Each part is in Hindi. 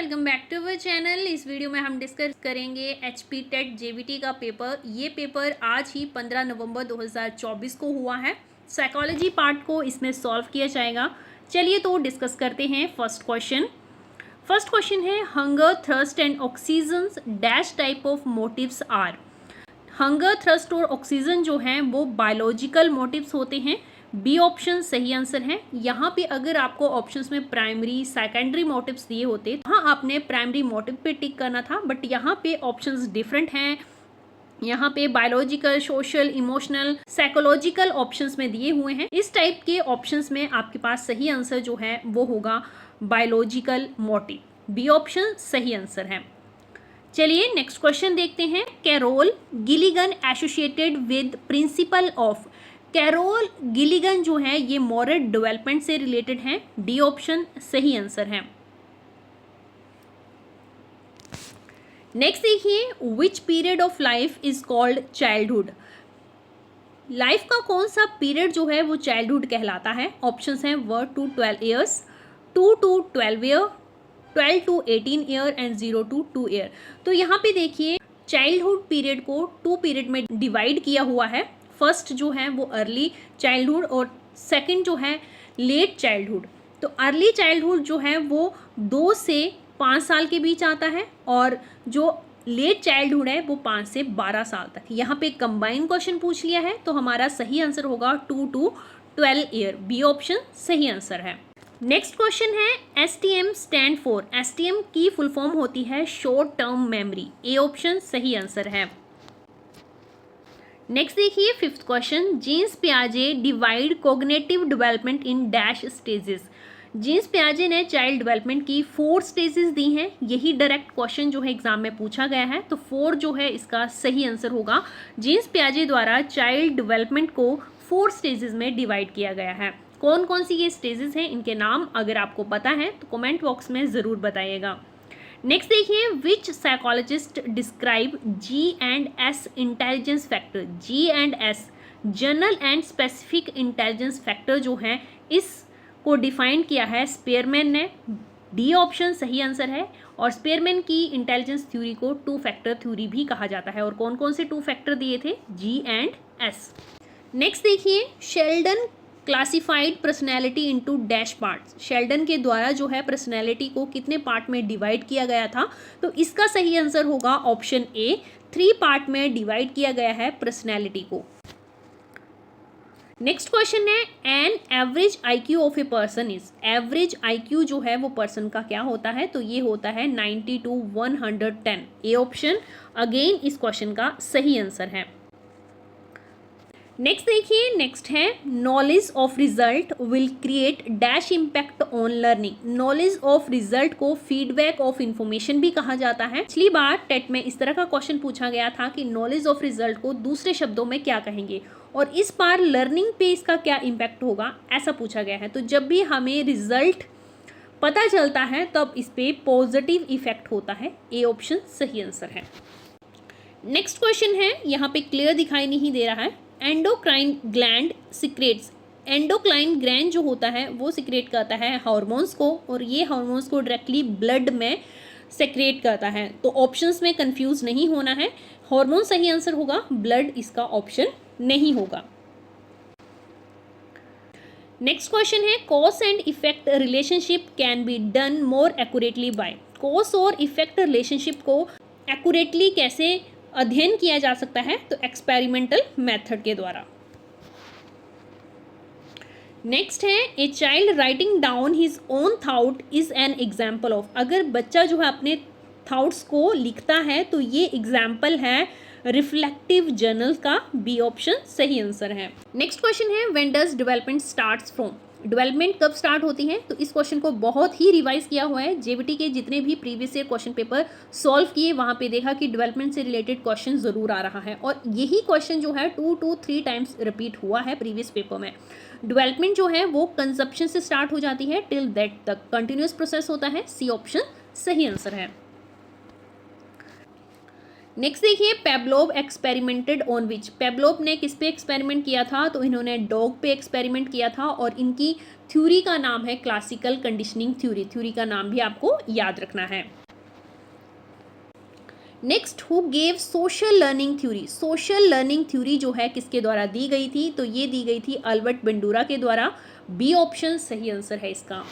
Welcome back to our channel. इस वीडियो में हम डिस्कस करेंगे एचपी टेट जेबीटी का पेपर। ये पेपर आज ही 15 नवंबर 2024 को हुआ है। साइकोलॉजी पार्ट को इसमें सॉल्व किया जाएगा। चलिए तो डिस्कस करते हैं फर्स्ट क्वेश्चन है hunger, thirst and oxygen dash type of motives are. Hunger, thrust और ऑक्सीजन जो हैं वो बायोलॉजिकल मोटिव्स होते हैं। बी ऑप्शन सही आंसर है। यहाँ पे अगर आपको ऑप्शंस में प्राइमरी सेकेंडरी मोटिव्स दिए होते तो हाँ आपने प्राइमरी मोटिव पे टिक करना था, बट यहाँ पे ऑप्शंस डिफरेंट हैं। यहाँ पे biological, social, emotional, psychological options में दिए हुए हैं। इस टाइप के ऑप्शंस में आपके पास सही आंसर जो है वो होगा बायोलॉजिकल मोटिव। बी ऑप्शन सही आंसर है। चलिए नेक्स्ट क्वेश्चन देखते हैं। Carol Gilligan associated with principle of. Carol Gilligan जो है ये मॉरल डेवलपमेंट से रिलेटेड है। डी ऑप्शन सही आंसर है। नेक्स्ट देखिए, which period of life is called childhood. Life का कौन सा पीरियड जो है वो चाइल्डहुड कहलाता है। ऑप्शंस हैं 1 to 12 years, 2 to 12 year, 12 to 18 year and 0 to 2 year. तो यहाँ पे देखिए चाइल्डहुड पीरियड को 2 पीरियड में डिवाइड किया हुआ है। फर्स्ट जो है वो अर्ली चाइल्डहुड और सेकंड जो है लेट चाइल्डहुड। तो अर्ली चाइल्डहुड जो है वो 2 से 5 साल के बीच आता है और जो लेट चाइल्डहुड है वो 5 से 12 साल तक। यहाँ पे कंबाइन क्वेश्चन पूछ लिया है तो हमारा सही आंसर होगा 2 to 12 ईयर। बी ऑप्शन सही आंसर है। नेक्स्ट क्वेश्चन है STM स्टैंड फॉर। STM की फुल फॉर्म होती है short term memory. A option सही आंसर है। नेक्स्ट देखिए फिफ्थ क्वेश्चन, जीन्स पियाजे divide cognitive development in dash stages. Jean पियाजे ने चाइल्ड डेवलपमेंट की 4 स्टेजेस दी हैं। यही डायरेक्ट क्वेश्चन जो है एग्जाम में पूछा गया है, तो 4 जो है इसका सही आंसर होगा। जीन्स पियाजे द्वारा चाइल्ड डेवलपमेंट को 4 स्टेजेस में डिवाइड किया गया है। कौन कौन सी ये स्टेजेस हैं, इनके नाम अगर आपको पता है तो कमेंट बॉक्स में ज़रूर बताइएगा। नेक्स्ट देखिए, which psychologist describe G&S intelligence factor. G&S general and specific intelligence factor जो है इसको डिफाइन किया है स्पेयरमैन ने। डी ऑप्शन सही आंसर है। और स्पेयरमैन की इंटेलिजेंस थ्योरी को 2 फैक्टर थ्योरी भी कहा जाता है। और कौन कौन से 2 फैक्टर दिए थे? G&S। नेक्स्ट देखिए, Sheldon classified personality into dash parts. Sheldon के द्वारा जो है पर्सनैलिटी को कितने पार्ट में डिवाइड किया गया था, तो इसका सही आंसर होगा ऑप्शन ए, 3 पार्ट में डिवाइड किया गया है पर्सनैलिटी को। नेक्स्ट क्वेश्चन है an average IQ of a person is. Average IQ जो है वो पर्सन का क्या होता है, तो ये होता है 90 to 110। ए ऑप्शन अगेन इस क्वेश्चन का सही आंसर है। नेक्स्ट देखिए, नेक्स्ट है knowledge of result will create dash impact on learning. Knowledge of result को फीडबैक ऑफ इंफॉर्मेशन भी कहा जाता है। पिछली बार टेट में इस तरह का क्वेश्चन पूछा गया था कि नॉलेज ऑफ रिजल्ट को दूसरे शब्दों में क्या कहेंगे, और इस बार लर्निंग पे इसका क्या इम्पैक्ट होगा ऐसा पूछा गया है। तो जब भी हमें रिजल्ट पता चलता है तब इस पर पॉजिटिव इफेक्ट होता है। ए ऑप्शन सही आंसर है। नेक्स्ट क्वेश्चन है, यहाँ पे क्लियर दिखाई नहीं दे रहा है। Endocrine gland secretes. Endocrine gland जो होता है वो सिक्रेट करता है हार्मोन्स को, और ये हार्मोन्स को डायरेक्टली ब्लड में सेक्रेट करता है। तो ऑप्शंस में कंफ्यूज नहीं होना है, हार्मोन सही आंसर होगा, ब्लड इसका ऑप्शन नहीं होगा। नेक्स्ट क्वेश्चन है cause and effect relationship can be done more accurately by. Cause और इफेक्ट रिलेशनशिप को एक्यूरेटली कैसे अध्ययन किया जा सकता है, तो एक्सपेरिमेंटल मेथड के द्वारा। नेक्स्ट है a child writing down his own thought is an example of. अगर बच्चा जो है अपने थॉट्स को लिखता है तो ये एग्जाम्पल है रिफ्लेक्टिव जर्नल का। बी ऑप्शन सही आंसर है। नेक्स्ट क्वेश्चन है when does development starts from. Development कब स्टार्ट होती है, तो इस क्वेश्चन को बहुत ही रिवाइज किया हुआ है। जेबीटी के जितने भी previous year question paper solve किए वहाँ पे देखा कि डेवलपमेंट से रिलेटेड क्वेश्चन ज़रूर आ रहा है, और यही क्वेश्चन जो है 2 to 3 टाइम्स रिपीट हुआ है प्रीवियस पेपर में। डेवलपमेंट जो है वो कंसेप्शन से स्टार्ट हो जाती है टिल दैट तक कंटिन्यूस प्रोसेस होता है। सी ऑप्शन सही आंसर है। नेक्स्ट देखिए, पेवलोव एक्सपेरिमेंटेड ऑन विच, पेवलोव ने किस पे एक्सपेरिमेंट किया था, तो इन्होंने डॉग पे एक्सपेरिमेंट किया था और इनकी थ्योरी का नाम है क्लासिकल कंडीशनिंग थ्योरी, थ्योरी का नाम भी आपको याद रखना है। Next, who gave social learning theory, social learning theory जो है किसके द्वारा दी गई थी, तो ये दी गई थी अल्बर्ट बंडूरा के द्वारा, बी ऑप्शन सही आंसर है इसका।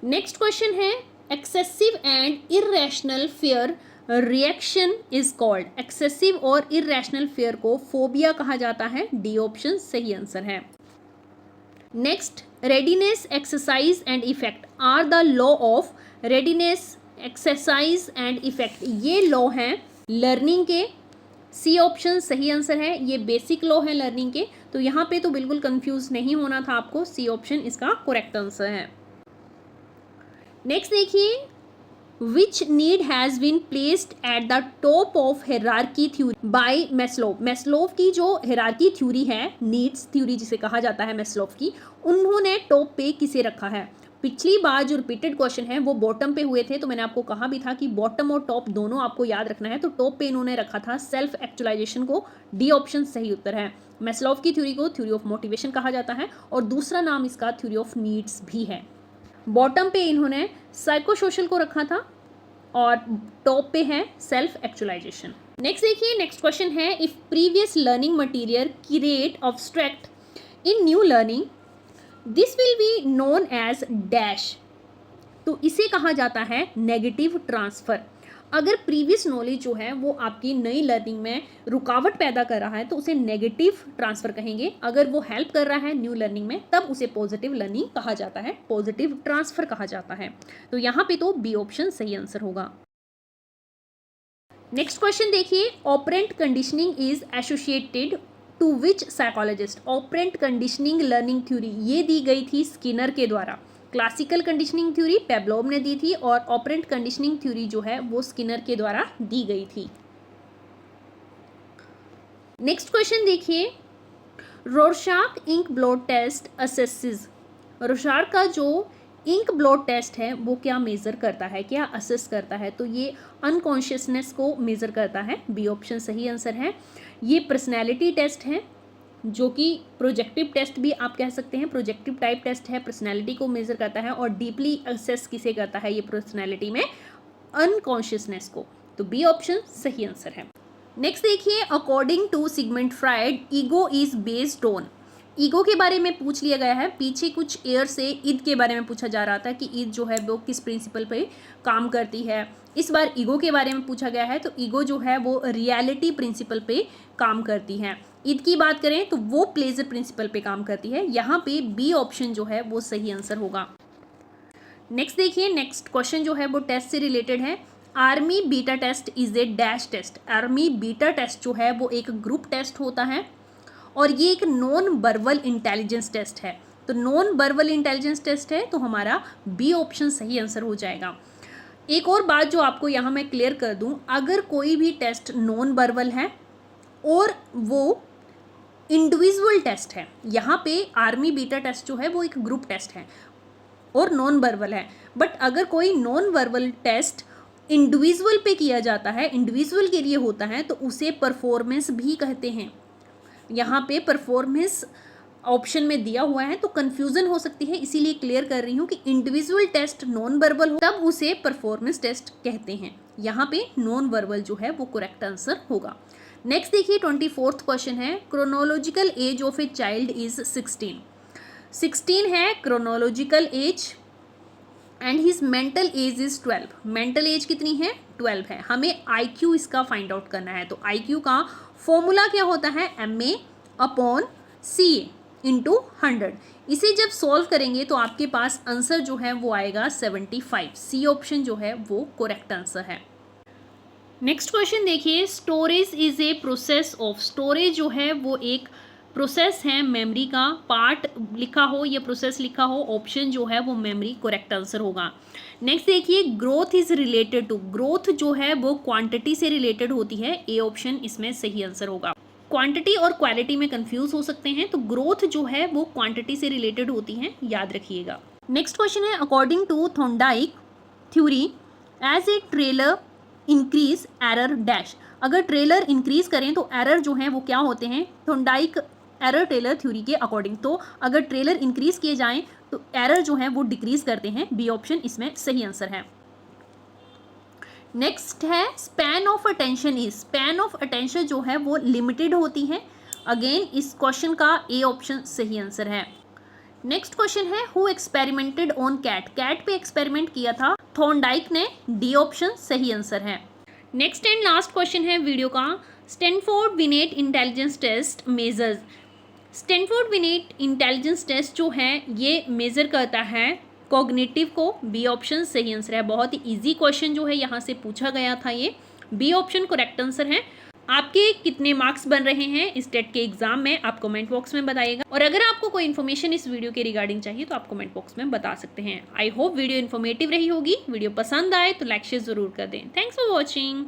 नेक्स्ट क्वेश्चन है, excessive and irrational fear reaction is called, excessive और इररेशनल फियर को फोबिया कहा जाता है, डी ऑप्शन सही आंसर है। Next, readiness exercise and effect are the law of readiness exercise and effect, ये लॉ हैं लर्निंग के, सी ऑप्शन सही आंसर है, ये बेसिक लॉ है लर्निंग के, तो यहाँ पे तो बिल्कुल कंफ्यूज नहीं होना था आपको, सी ऑप्शन इसका करेक्ट आंसर है। नेक्स्ट देखिए, which need has been placed at the top of hierarchy theory by Maslow, Maslow की जो हेरार्की थ्योरी है, नीड्स थ्योरी जिसे कहा जाता है मैस्लोव की, उन्होंने टॉप पे किसे रखा है। पिछली बार जो रिपीटेड क्वेश्चन है वो बॉटम पे हुए थे, तो मैंने आपको कहा भी था कि बॉटम और टॉप दोनों आपको याद रखना है, तो टॉप पे इन्होंने रखा था सेल्फ एक्चुअलाइजेशन को, डी ऑप्शन सही उत्तर है। मैस्लोव की थ्योरी को थ्योरी ऑफ मोटिवेशन कहा जाता है और दूसरा नाम इसका थ्योरी ऑफ नीड्स भी है। बॉटम पे इन्होंने साइको सोशल को रखा था और टॉप पे है सेल्फ एक्चुअलाइजेशन। नेक्स्ट देखिए, नेक्स्ट क्वेश्चन है, if previous learning material create obstruct in new learning this will be known as dash, तो इसे कहा जाता है नेगेटिव ट्रांसफर। अगर प्रीवियस नॉलेज जो है वो आपकी नई लर्निंग में रुकावट पैदा कर रहा है तो उसे नेगेटिव ट्रांसफर कहेंगे, अगर वो हेल्प कर रहा है न्यू लर्निंग में तब उसे पॉजिटिव लर्निंग कहा जाता है, पॉजिटिव ट्रांसफर कहा जाता है, तो यहाँ पे तो बी ऑप्शन सही आंसर होगा। नेक्स्ट क्वेश्चन देखिए, operant conditioning is associated to which psychologist, operant conditioning learning theory ये दी गई थी स्किनर के द्वारा, क्लासिकल कंडीशनिंग थ्योरी पेवलोव ने दी थी और ऑपरेंट कंडीशनिंग थ्योरी जो है वो स्किनर के द्वारा दी गई थी। नेक्स्ट क्वेश्चन देखिए, रोरशाक इंक ब्लड टेस्ट असेसेस, रोरशाक का जो इंक ब्लड टेस्ट है वो क्या मेज़र करता है, क्या असेस करता है, तो ये अनकॉन्शियसनेस को मेज़र करता है, बी ऑप्शन सही आंसर है। ये पर्सनैलिटी टेस्ट है जो कि प्रोजेक्टिव टेस्ट भी आप कह सकते हैं, प्रोजेक्टिव टाइप टेस्ट है, पर्सनैलिटी को मेज़र करता है और डीपली असेस किसे करता है ये पर्सनैलिटी में, अनकॉन्शियसनेस को, तो बी ऑप्शन सही आंसर है। नेक्स्ट देखिए, according to Sigmund Freud ego is based on, ego के बारे में पूछ लिया गया है, पीछे कुछ ईयर से ईद के बारे में पूछा जा रहा था कि ईद जो है वो किस प्रिंसिपल पे काम करती है, इस बार ईगो के बारे में पूछा गया है, तो ईगो जो है वो रियलिटी प्रिंसिपल पे काम करती है। ईद की बात करें तो वो प्लेजर प्रिंसिपल पे काम करती है, यहाँ पे बी ऑप्शन जो है वो सही आंसर होगा। नेक्स्ट देखिए, नेक्स्ट क्वेश्चन जो है वो टेस्ट से रिलेटेड है, army beta test is a dash test, army beta test जो है वो एक ग्रुप टेस्ट होता है और ये एक नॉन वर्बल इंटेलिजेंस टेस्ट है, तो नॉन वर्बल इंटेलिजेंस टेस्ट है, तो हमारा बी ऑप्शन सही आंसर हो जाएगा। एक और बात जो आपको यहाँ मैं क्लियर कर दूँ, अगर कोई भी टेस्ट नॉन वर्बल है और वो इंडिविजुअल टेस्ट है, यहाँ पे आर्मी बीटा टेस्ट जो है वो एक ग्रुप टेस्ट है और नॉन वर्बल है, बट अगर कोई नॉन वर्बल टेस्ट इंडिविजुअल पे किया जाता है, इंडिविजुअल के लिए होता है, तो उसे परफॉर्मेंस भी कहते हैं। यहाँ पे परफॉर्मेंस ऑप्शन में दिया हुआ है तो कंफ्यूजन हो सकती है, इसीलिए क्लियर कर रही हूँ कि इंडिविजुअल टेस्ट नॉन वर्बल हो तब उसे परफॉर्मेंस टेस्ट कहते हैं, यहाँ पे नॉन वर्बल जो है वो करेक्ट आंसर होगा। नेक्स्ट देखिए, 24th क्वेश्चन है, chronological age of a child is 16 है chronological age and his mental as is 12, mental as कितनी है 12 है, हमें IQ इसका फाइंड आउट करना है, तो IQ का फॉर्मूला क्या होता है, MA/CA × 100, इसे जब सॉल्व करेंगे तो आपके पास आंसर जो है वो आएगा 75, सी ऑप्शन जो है वो करेक्ट आंसर है। नेक्स्ट क्वेश्चन देखिए, storage is a process of, storage जो है वो एक प्रोसेस है मेमोरी का, पार्ट लिखा हो या प्रोसेस लिखा हो, ऑप्शन जो है वो मेमोरी करेक्ट आंसर होगा। नेक्स्ट देखिए, growth is related to, growth जो है वो क्वांटिटी से रिलेटेड होती है, ए ऑप्शन इसमें सही आंसर होगा। क्वांटिटी और क्वालिटी में कंफ्यूज हो सकते हैं, तो ग्रोथ जो है वो क्वांटिटी से रिलेटेड होती है, याद रखिएगा। नेक्स्ट क्वेश्चन है, according to Thorndike theory as a trial increase error dash, अगर ट्रेलर इंक्रीज करें तो एरर जो है वो क्या होते हैं, थॉर्नडाइक एरर टेलर थ्योरी के अकॉर्डिंग। तो अगर ट्रेलर इंक्रीज किए जाएं तो एरर जो है वो डिक्रीज करते हैं। बी ऑप्शन इसमें सही आंसर है। नेक्स्ट है span of attention is, span of attention जो है वो लिमिटेड होती है। अगेन इस क्वेश्चन का ए ऑप्शन सही आंसर है। नेक्स्ट क्वेश्चन है who experimented on cat, cat पे एक्सपेरिमेंट किया था थॉर्नडाइक ने। डी ऑप्शन सही आंसर है। नेक्स्ट एंड लास्ट क्वेश्चन है वीडियो का, Stanford Binet intelligence test measures, Stanford Binet intelligence test जो है ये मेजर करता है कॉग्निटिव को। बी ऑप्शन सही आंसर है। बहुत ही इजी क्वेश्चन जो है यहाँ से पूछा गया था ये। बी ऑप्शन करेक्ट आंसर है। आपके कितने मार्क्स बन रहे हैं इस टेट के एग्जाम में आप कमेंट बॉक्स में बताइएगा, और अगर आपको कोई इन्फॉर्मेशन इस वीडियो के रिगार्डिंग चाहिए तो आप कमेंट बॉक्स में बता सकते हैं। आई होप वीडियो इन्फॉर्मेटिव रही होगी। वीडियो पसंद आए तो लाइक शेयर जरूर कर दें। Thanks for watching.